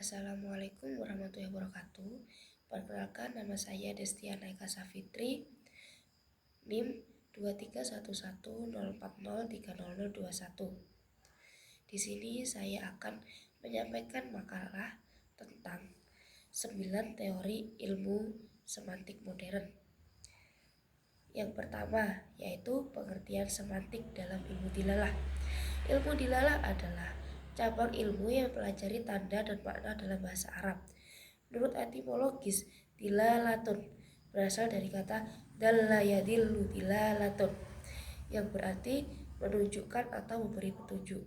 Assalamualaikum warahmatullahi wabarakatuh. Perkenalkan, nama saya Destiana Eka Safitri, NIM 231104030021. Di sini saya akan menyampaikan makalah tentang 9 teori ilmu semantik modern. Yang pertama yaitu pengertian semantik dalam ilmu dilalah. Ilmu dilalah adalah cabang ilmu yang mempelajari tanda dan makna dalam bahasa Arab. Menurut etimologis, dilalatun berasal dari kata dalla yadillu dilalatun, yang berarti menunjukkan atau memberi petunjuk.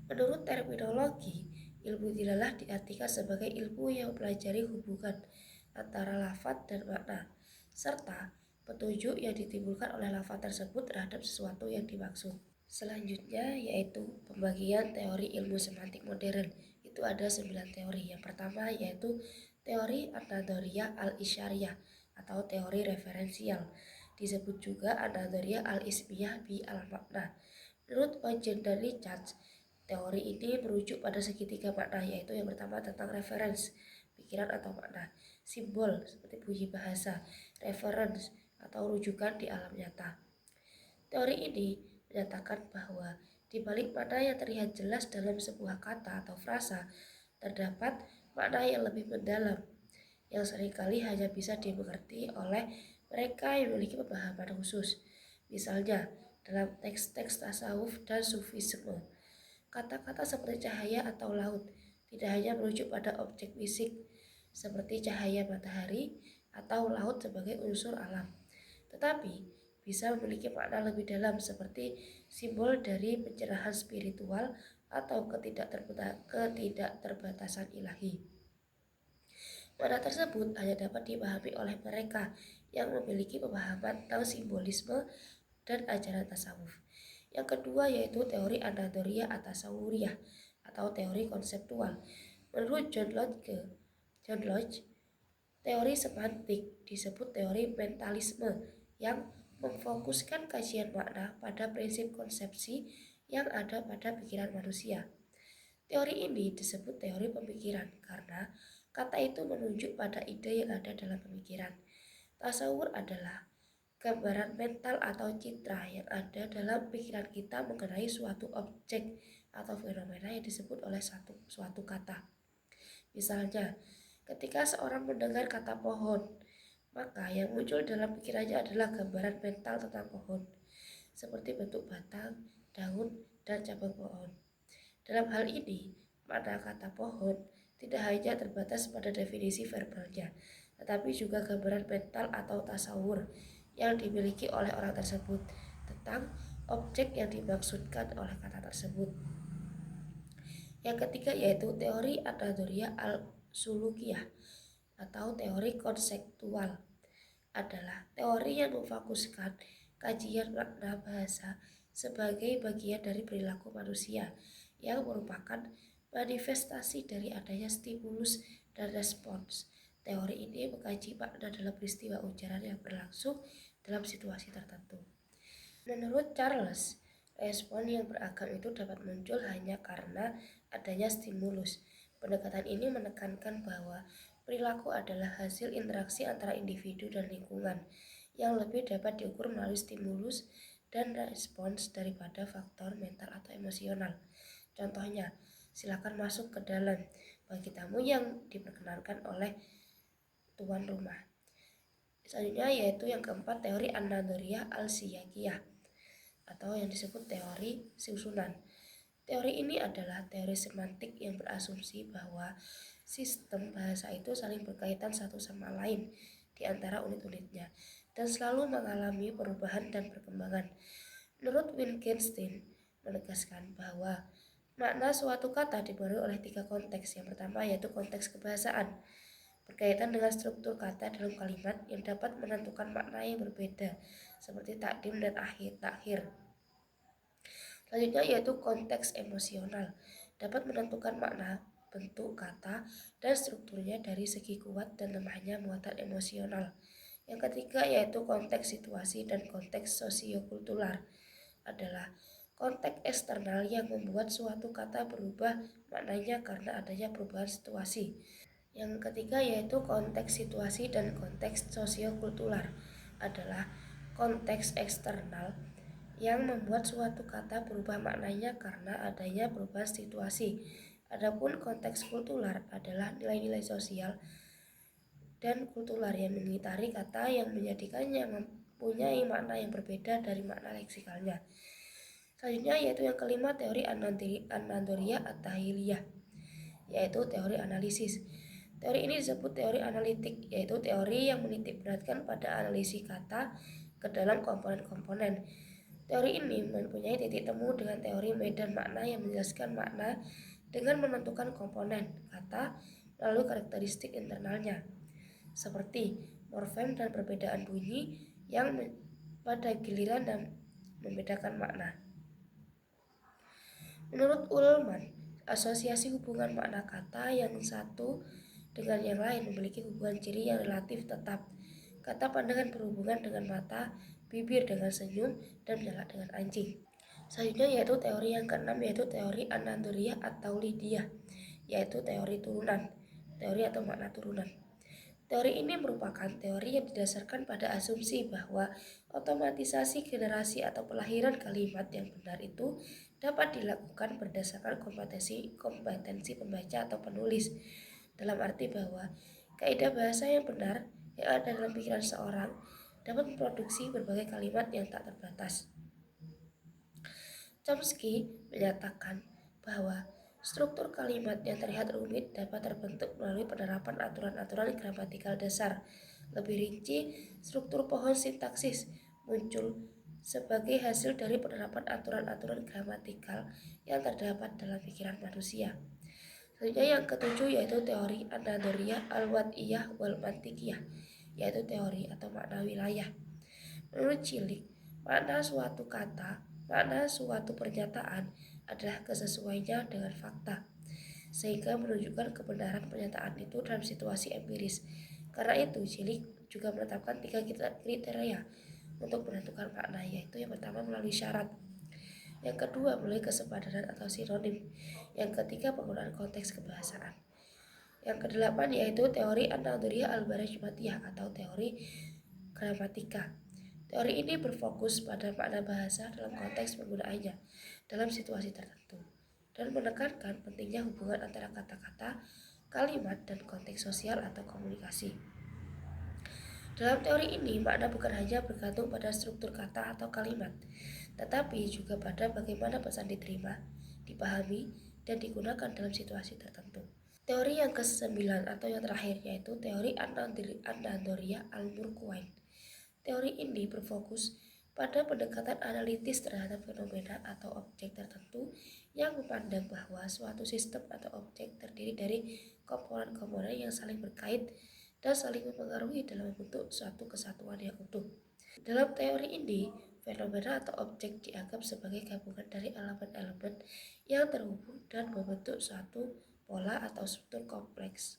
Menurut terminologi, ilmu dilalah diartikan sebagai ilmu yang mempelajari hubungan antara lafaz dan makna, serta petunjuk yang ditimbulkan oleh lafaz tersebut terhadap sesuatu yang dimaksud. Selanjutnya yaitu pembagian teori ilmu semantik modern. Itu ada 9 teori. Yang pertama yaitu teori an-nadhariyah al-isyariyah atau teori referensial. Disebut juga an-nadhariyah al-ismiyah bi al-makna. Menurut Eugen dan Richards, teori ini merujuk pada segitiga makna, yaitu yang pertama tentang reference, pikiran atau makna, simbol seperti bunyi bahasa, reference atau rujukan di alam nyata. Teori ini menyatakan bahwa di balik makna yang terlihat jelas dalam sebuah kata atau frasa, terdapat makna yang lebih mendalam, yang seringkali hanya bisa dimengerti oleh mereka yang memiliki pemahaman khusus. Misalnya, dalam teks-teks tasawuf dan sufisme, kata-kata seperti cahaya atau laut tidak hanya merujuk pada objek fisik seperti cahaya matahari atau laut sebagai unsur alam, tetapi bisa memiliki makna lebih dalam seperti simbol dari pencerahan spiritual atau ketidakterbatasan ilahi. Makna tersebut hanya dapat dipahami oleh mereka yang memiliki pemahaman tentang simbolisme dan ajaran tasawuf. Yang kedua yaitu teori an-nadhariyah at-tasawwuriyah atau teori konseptual. Menurut John Locke, teori semantik disebut teori mentalisme yang memfokuskan kajian makna pada prinsip konsepsi yang ada pada pikiran manusia. Teori ini disebut teori pemikiran karena kata itu menunjuk pada ide yang ada dalam pemikiran. Tasawur adalah gambaran mental atau citra yang ada dalam pikiran kita mengenai suatu objek atau fenomena yang disebut oleh suatu kata. Misalnya, ketika seorang mendengar kata pohon, maka yang muncul dalam pikirannya adalah gambaran mental tentang pohon, seperti bentuk batang, daun, dan cabang pohon. Dalam hal ini, makna kata pohon tidak hanya terbatas pada definisi verbalnya, tetapi juga gambaran mental atau tasawur yang dimiliki oleh orang tersebut tentang objek yang dimaksudkan oleh kata tersebut. Yang ketiga yaitu teori an-nadhariyah al-sulukiyah atau teori konseptual, adalah teori yang memfokuskan kajian makna bahasa sebagai bagian dari perilaku manusia yang merupakan manifestasi dari adanya stimulus dan respons. Teori ini mengkaji makna dalam peristiwa ujaran yang berlangsung dalam situasi tertentu. Menurut Charles, respon yang beragam itu dapat muncul hanya karena adanya stimulus. Pendekatan ini menekankan bahwa perilaku adalah hasil interaksi antara individu dan lingkungan yang lebih dapat diukur melalui stimulus dan respons daripada faktor mental atau emosional. Contohnya, silakan masuk ke dalam bagi tamu yang diperkenalkan oleh tuan rumah. Selanjutnya yaitu yang keempat teori an-nadhariyah al-siyaqiyah atau yang disebut teori susunan. Teori ini adalah teori semantik yang berasumsi bahwa sistem bahasa itu saling berkaitan satu sama lain di antara unit-unitnya dan selalu mengalami perubahan dan perkembangan. Menurut Wittgenstein menegaskan bahwa makna suatu kata dipengaruhi oleh 3 konteks. Yang pertama yaitu konteks kebahasaan, berkaitan dengan struktur kata dalam kalimat yang dapat menentukan makna yang berbeda seperti takdim dan takhir. Selanjutnya yaitu konteks emosional, dapat menentukan makna, bentuk kata, dan strukturnya dari segi kuat dan lemahnya muatan emosional. Yang ketiga yaitu konteks situasi dan konteks sosiokultural, adalah konteks eksternal yang membuat suatu kata berubah maknanya karena adanya perubahan situasi. Yang ketiga yaitu konteks situasi dan konteks sosiokultural adalah konteks eksternal yang membuat suatu kata berubah maknanya karena adanya perubahan situasi. Adapun konteks kultural adalah nilai-nilai sosial dan kultural yang mengitari kata yang menjadikannya mempunyai makna yang berbeda dari makna leksikalnya. Selanjutnya yaitu yang kelima teori Anandoria Attahiliyah, yaitu teori analisis. Teori ini disebut teori analitik, yaitu teori yang menitik beratkan pada analisis kata ke dalam komponen-komponen. Teori ini mempunyai titik temu dengan teori medan makna yang menjelaskan makna dengan menentukan komponen kata melalui karakteristik internalnya, seperti morfem dan perbedaan bunyi yang pada giliran dan membedakan makna. Menurut Ullmann, asosiasi hubungan makna kata yang satu dengan yang lain memiliki hubungan ciri yang relatif tetap. Kata pandangan berhubungan dengan mata, bibir dengan senyum, dan menyala dengan anjing. Selanjutnya yaitu teori yang keenam yaitu teori Anandoria atau Lydia, yaitu teori turunan, teori atau makna turunan. Teori ini merupakan teori yang didasarkan pada asumsi bahwa otomatisasi generasi atau pelahiran kalimat yang benar itu dapat dilakukan berdasarkan kompetensi pembaca atau penulis, dalam arti bahwa kaidah bahasa yang benar yang ada dalam pikiran seorang dapat memproduksi berbagai kalimat yang tak terbatas. Chomsky menyatakan bahwa struktur kalimat yang terlihat rumit dapat terbentuk melalui penerapan aturan-aturan gramatikal dasar. Lebih rinci, struktur pohon sintaksis muncul sebagai hasil dari penerapan aturan-aturan gramatikal yang terdapat dalam pikiran manusia. Selanjutnya yang ketujuh yaitu teori Anandoria al-Wad'iyah wal-Mantikiyah, yaitu teori atau makna wilayah. Menurut Cilik, makna suatu kata, makna suatu pernyataan adalah kesesuaiannya dengan fakta, sehingga menunjukkan kebenaran pernyataan itu dalam situasi empiris. Karena itu, Cilik juga menetapkan 3 kriteria untuk menentukan makna, yaitu yang pertama melalui syarat, yang kedua melalui kesepadanan atau sinonim, yang ketiga penggunaan konteks kebahasaan. Yang kedelapan yaitu teori Anandoria al-Barajmatiyah atau teori gramatika. Teori ini berfokus pada makna bahasa dalam konteks penggunaannya dalam situasi tertentu dan menekankan pentingnya hubungan antara kata-kata, kalimat, dan konteks sosial atau komunikasi. Dalam teori ini, makna bukan hanya bergantung pada struktur kata atau kalimat, tetapi juga pada bagaimana pesan diterima, dipahami, dan digunakan dalam situasi tertentu. Teori yang ke-9 atau yang terakhir yaitu teori Anandoria al-Murkomen. Teori ini berfokus pada pendekatan analitis terhadap fenomena atau objek tertentu yang memandang bahwa suatu sistem atau objek terdiri dari komponen-komponen yang saling berkait dan saling mempengaruhi dalam membentuk suatu kesatuan yang utuh. Dalam teori ini, fenomena atau objek dianggap sebagai gabungan dari elemen-elemen yang terhubung dan membentuk suatu pola atau struktur kompleks.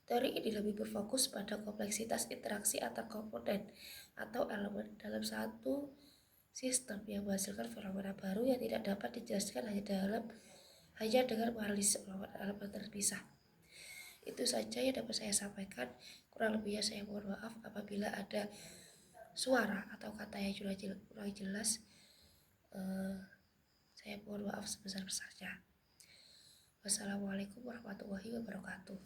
Teori ini lebih berfokus pada kompleksitas interaksi antar komponen atau elemen dalam satu sistem yang menghasilkan fenomena baru yang tidak dapat dijelaskan hanya dengan menganalisis elemen terpisah. Itu saja yang dapat saya sampaikan. Kurang lebihnya saya mohon maaf apabila ada suara atau kata yang kurang jelas. Saya mohon maaf sebesar-besarnya. Wassalamualaikum warahmatullahi wabarakatuh.